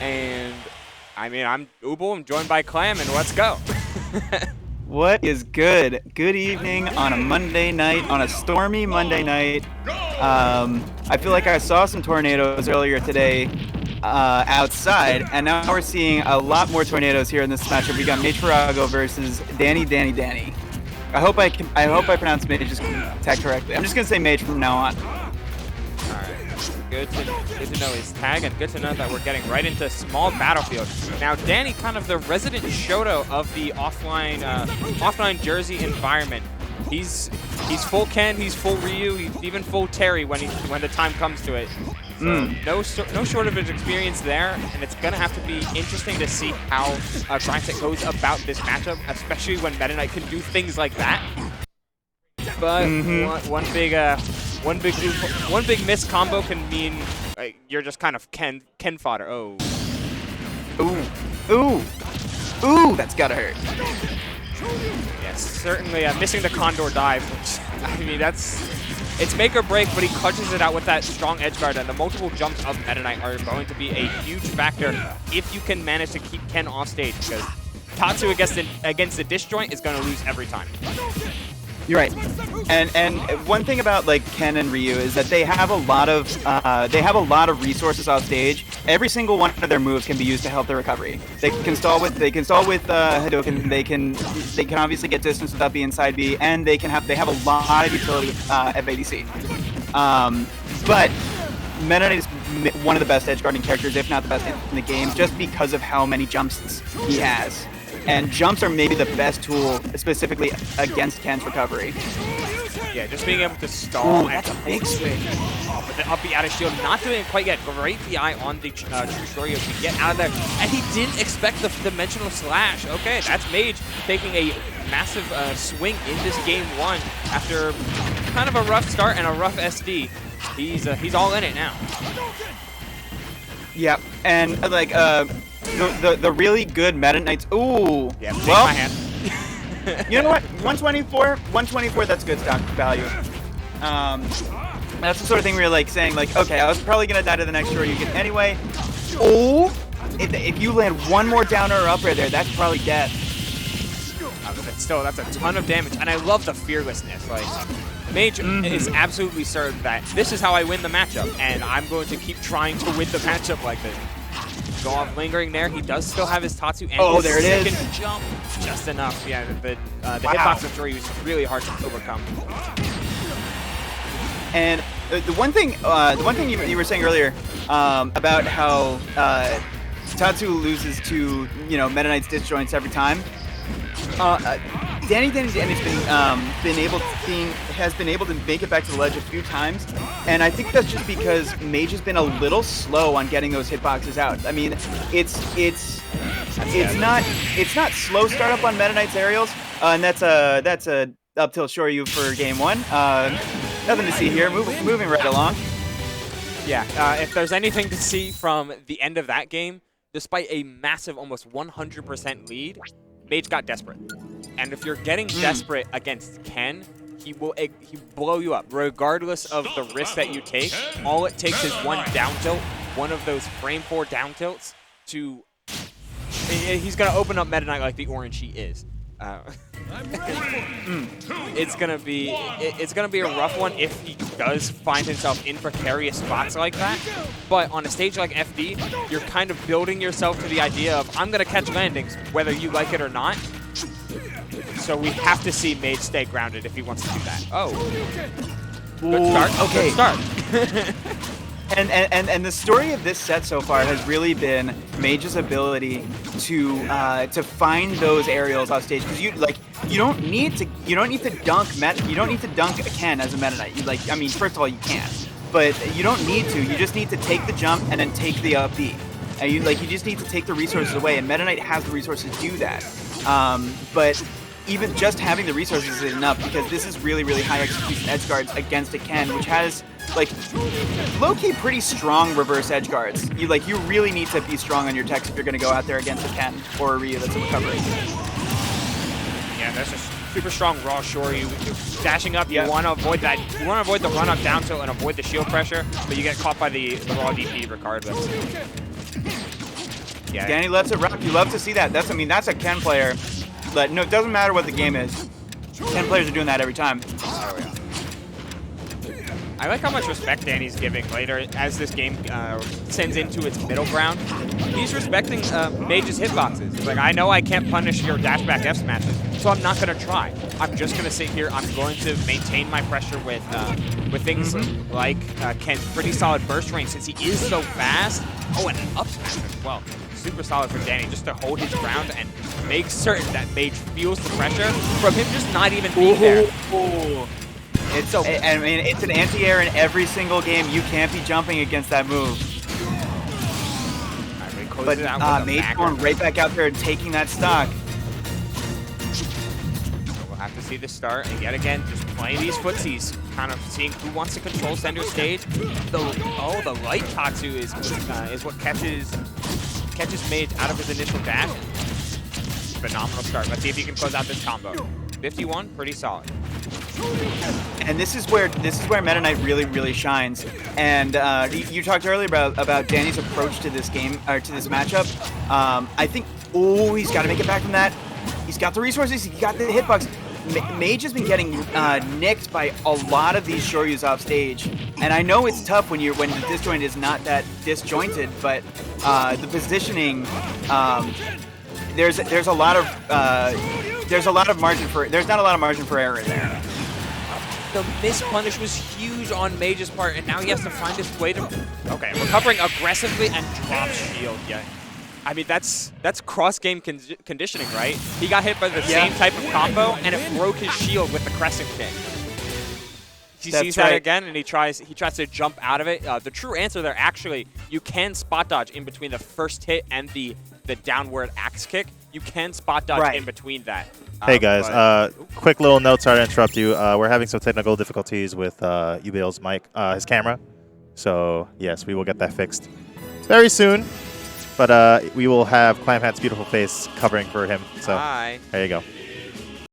And I mean, I'm Ubel, I'm joined by Clam, and let's go. What is good? Good evening on a Monday night, on a stormy Monday night. I feel like I saw some tornadoes earlier today outside, and now we're seeing a lot more tornadoes here in this matchup. We got Mage Ferago versus DannyDannyDanny. I hope I pronounced Mage's tag correctly. I'm just gonna say Mage from now on. Good to know his tag, and good to know that we're getting right into small battlefield. Now, Danny, kind of the resident Shoto of the offline Jersey environment. He's full Ken, he's full Ryu, he's even full Terry when the time comes to it. So no shortage of experience there, and it's gonna have to be interesting to see how Grindset goes about this matchup, especially when Meta Knight can do things like that. But one big miss combo can mean you're just kind of Ken fodder. Oh. Ooh, that's gotta hurt. Yes, certainly missing the Condor dive, which, I mean, it's make or break, but he clutches it out with that strong edge guard, and the multiple jumps of Meta Knight are going to be a huge factor if you can manage to keep Ken off stage, because Tatsu against the disjoint is going to lose every time. You're right, and one thing about like Ken and Ryu is that they have a lot of resources off stage. Every single one of their moves can be used to help their recovery. They can stall with Hadouken. They can obviously get distance without being side B, and they have a lot of utility at ADC. But Meta Knight is one of the best edge guarding characters, if not the best in the game, just because of how many jumps he has. And jumps are maybe the best tool, specifically against Ken's recovery. Yeah, just being able to stall. Ooh, that's a big swing. But the up B out of shield, not doing it quite yet. Great DI on the True Storio to get out of there. And he didn't expect the dimensional slash. Okay, that's Mage taking a massive swing in this game one after kind of a rough start and a rough SD. He's all in it now. Yep, and like the really good Meta Knights. Ooh, yeah, take well, my hand. You know what? 124. That's good stock value. That's the sort of thing where you're like saying like, okay, I was probably gonna die to the next short you get anyway. Oh, if you land one more downer or up right there, that's probably death. Still, that's a ton of damage, and I love the fearlessness. Like, Mage is absolutely certain that this is how I win the matchup, and I'm going to keep trying to win the matchup like this. Go off lingering there. He does still have his Tatsu and his there it second jump. Just enough. Yeah, the hitbox of Jory was really hard to overcome. And the one thing you were saying earlier about how Tatsu loses to Meta Knight's disjoints every time. DannyDannyDanny's has been able to make it back to the ledge a few times, and I think that's just because Mage has been a little slow on getting those hitboxes out. I mean, it's not slow startup on Meta Knight's aerials, and that's a up tilt Shoryu for game one. Nothing to see here. Moving right along. Yeah, if there's anything to see from the end of that game, despite a massive, almost 100% lead, Mage got desperate. And if you're getting desperate against Ken, he blow you up. Regardless of the risk that you take, all it takes is one down tilt, one of those frame 4 down tilts to... He's going to open up Meta Knight like the orange he is. It's gonna be a rough one if he does find himself in precarious spots like that. But on a stage like FD, you're kind of building yourself to the idea of I'm gonna catch landings whether you like it or not. So we have to see Mage stay grounded if he wants to do that. Oh, good start. Okay. Good start. And the story of this set so far has really been Mage's ability to find those aerials off stage, because you don't need to dunk a Ken as a Meta Knight. I mean, first of all, you can, but you don't need to. You just need to take the jump and then take the up B, and you just need to take the resources away. And Meta Knight has the resources to do that. But even just having the resources is enough, because this is really, really high execution edge guards against a Ken, which has like low-key pretty strong reverse edge guards. You really need to be strong on your techs if you're gonna go out there against a Ken or a Ryu that's a recovery. Yeah, that's just super strong raw Shoryu. Dashing up, you want to avoid that. You want to avoid the run up down tilt and avoid the shield pressure, but you get caught by the raw DP regardless. Yeah. Danny lets it rock. You love to see that. That's a Ken player. But no, it doesn't matter what the game is. Ken players are doing that every time. Oh, yeah. I like how much respect Danny's giving later as this game sends into its middle ground. He's respecting Mage's hitboxes. He's like, I know I can't punish your dashback F smashes, so I'm not going to try. I'm just going to sit here. I'm going to maintain my pressure with things like Ken's pretty solid burst range since he is so fast. Oh, and an up smash as well. Super solid for Danny just to hold his ground and make certain that Mage feels the pressure from him just not even being there. Ooh. I mean, it's an anti-air in every single game. You can't be jumping against that move. But Mage going right back out there and taking that stock. We'll have to see the start, and yet again, just playing these footsies, kind of seeing who wants to control center stage. The light Tatsu is what catches Mage out of his initial dash. Phenomenal start. Let's see if he can close out this combo. 51, pretty solid. And this is where Meta Knight really shines. And you talked earlier about Danny's approach to this game or to this matchup. I think he's got to make it back from that. He's got the resources. He got the hitbox. Mage has been getting nicked by a lot of these Shoryus off stage, and I know it's tough when the disjoint is not that disjointed, but the positioning there's not a lot of margin for error there. The miss punish was huge on Mage's part, and now he has to find his way to... Okay, recovering aggressively and drops shield. Yeah, I mean, that's cross-game conditioning, right? He got hit by the same type of combo, and it broke his shield with the crescent kick. He sees that again, and he tries to jump out of it. The true answer there, actually, you can spot dodge in between the first hit and the downward axe kick. You can spot dodge in between that. Hey guys, quick little note, sorry to interrupt you. We're having some technical difficulties with Ubil's mic, his camera. So yes, we will get that fixed very soon. But we will have Clamhat's beautiful face covering for him. So there you go.